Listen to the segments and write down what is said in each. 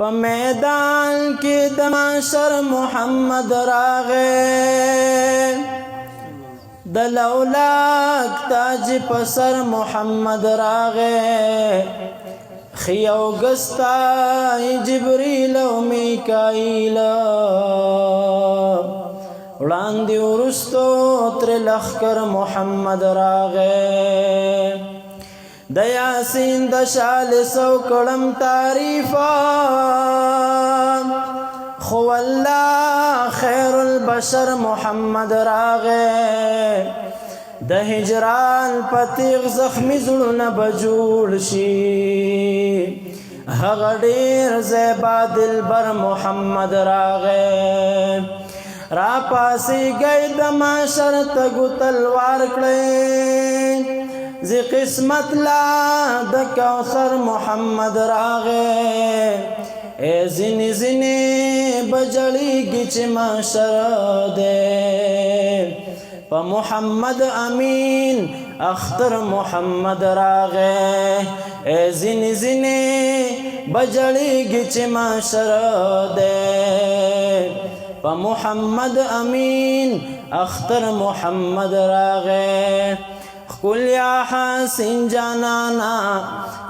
په میدان کې د محشر محمد راغی د لولاک تاج په سر محمد راغی خیو گستا جبریل او میکائیل وړاندې ورستو تر لخر محمد راغی د یاسین د شالسو کړم تعریفا خو الله خیر البشر محمد راغی د هجران پتیغ زخمی زړونه بجوړ شي هغه ډیر زیبا دلبر محمد راغی را پاسې گئی د محشر ته ګوتلوار کړی زی قسمت لا د کوثر محمد راغی اے زنی زنی بجړیږي چې محشر دی په محمد امین اختر محمد راغی اے زنی زنی بجړیږي چې محشر دی په محمد امین اختر محمد راغی قل یا حسین جانانا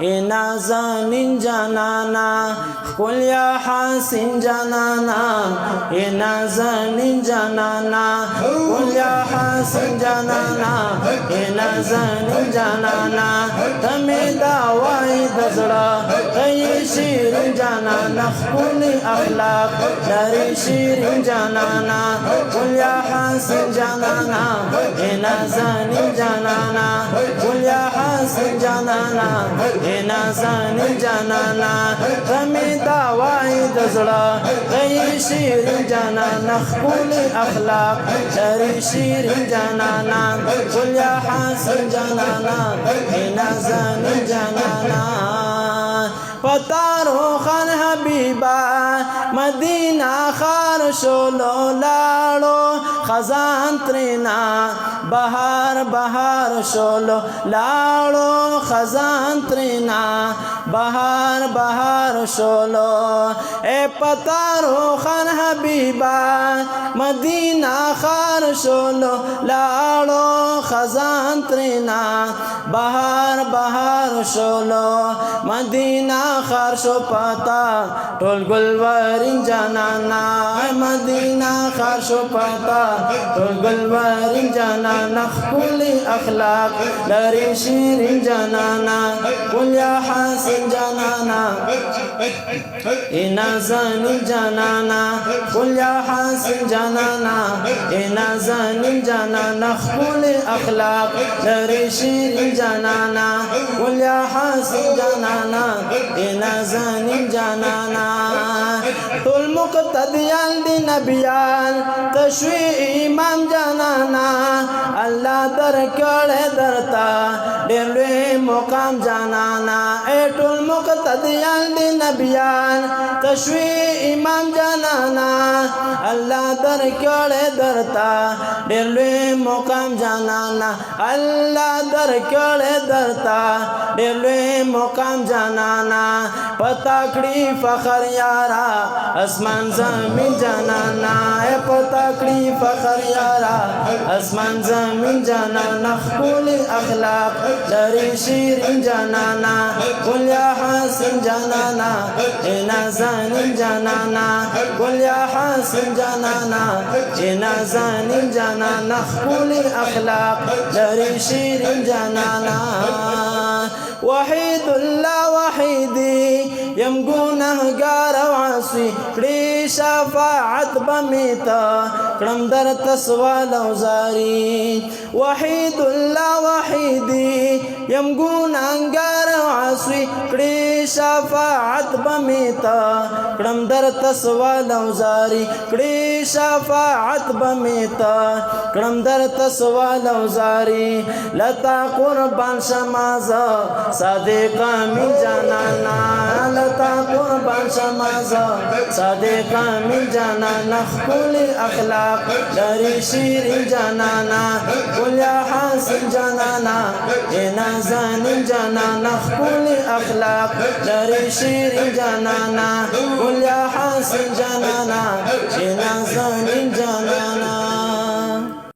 اے نازنین جانانا قل یا حسین جانانا اے نازنین جانانا قل یا حسین جانانا اے نازنین جانانا تمہیں دعوائی دزڑا غی شیرین جانانا قل اخلاق داری شیرین جانانا قل یا حسین جانانا اے نازنین جانانا قل یا حسین جانانا اے نازنین جانانا غمی دعوائی دزڑا غی شیرین جانانا قل اخلاق داری شیرین جانانا قل یا حسین جانانا اے نازنین جانانا پتارو خان حبیبا مدینہ خار شولو لاړو خزان ترینا بہار بہار شولو لاړو خزان ترینا بہار بہار شولو اے پتارو خان حبیبا مدینہ خار شولو لاړو خزان ترینا بہار بہار شولو مدینہ خار شو پتا ټول ګلورین جانانا مدینہ خار شو پتا ټول ګلورین جانانا خپل اخلاق لري شیرین جانانا قل یا حسین جانانا اے نازنین جانانا قل یا حسین جانانا اے نازنین جانانا خپل اخلاق لري شیرین جانانا قل یا حسین جانانا اے نازنین جانانا ټول مقتدیان دی نبیان تشوی امام جانانا الله درکړه درتا ډېر لوی مقام جانانا اے ټول مقتدیان دی نبیان تشوی امام جانانا الله درکړه درتا ډېر لوی مقام جانانا الله درکړه درتا ډېر لوی مقام جانانا پتا کړی فخر یارا اسمان زمین جانانا اے پتا کړی فخر یارا اسمان زمین جانانا خپل اخلاق لري شیرین جانانا قل یا حسین جانانا اے نازنین جانانا قل یا حسین جانانا اے نازنین جانانا خپل اخلاق لري شیرین جانانا وحید الله وحیدی یم گناهگار او عاصی کړي شفاعت بمیتا کړم در تسوال او زاری وحید الله وحیدی یم گناهگار او عاصی کړي شفاعت بمیتا کړم در تسوال او زاری کړي شفاعت بمیتا کړم در تسوال او زاری لتا قربان شمازه صادق من جانانا تا قربان شمازا صادقا من جانانا خپل اخلاق لري شیرین جانانا قل یا حسن جانانا نازنین جانانا خپل اخلاق لري شیرین جانانا قل یا حسن جانانا نازنین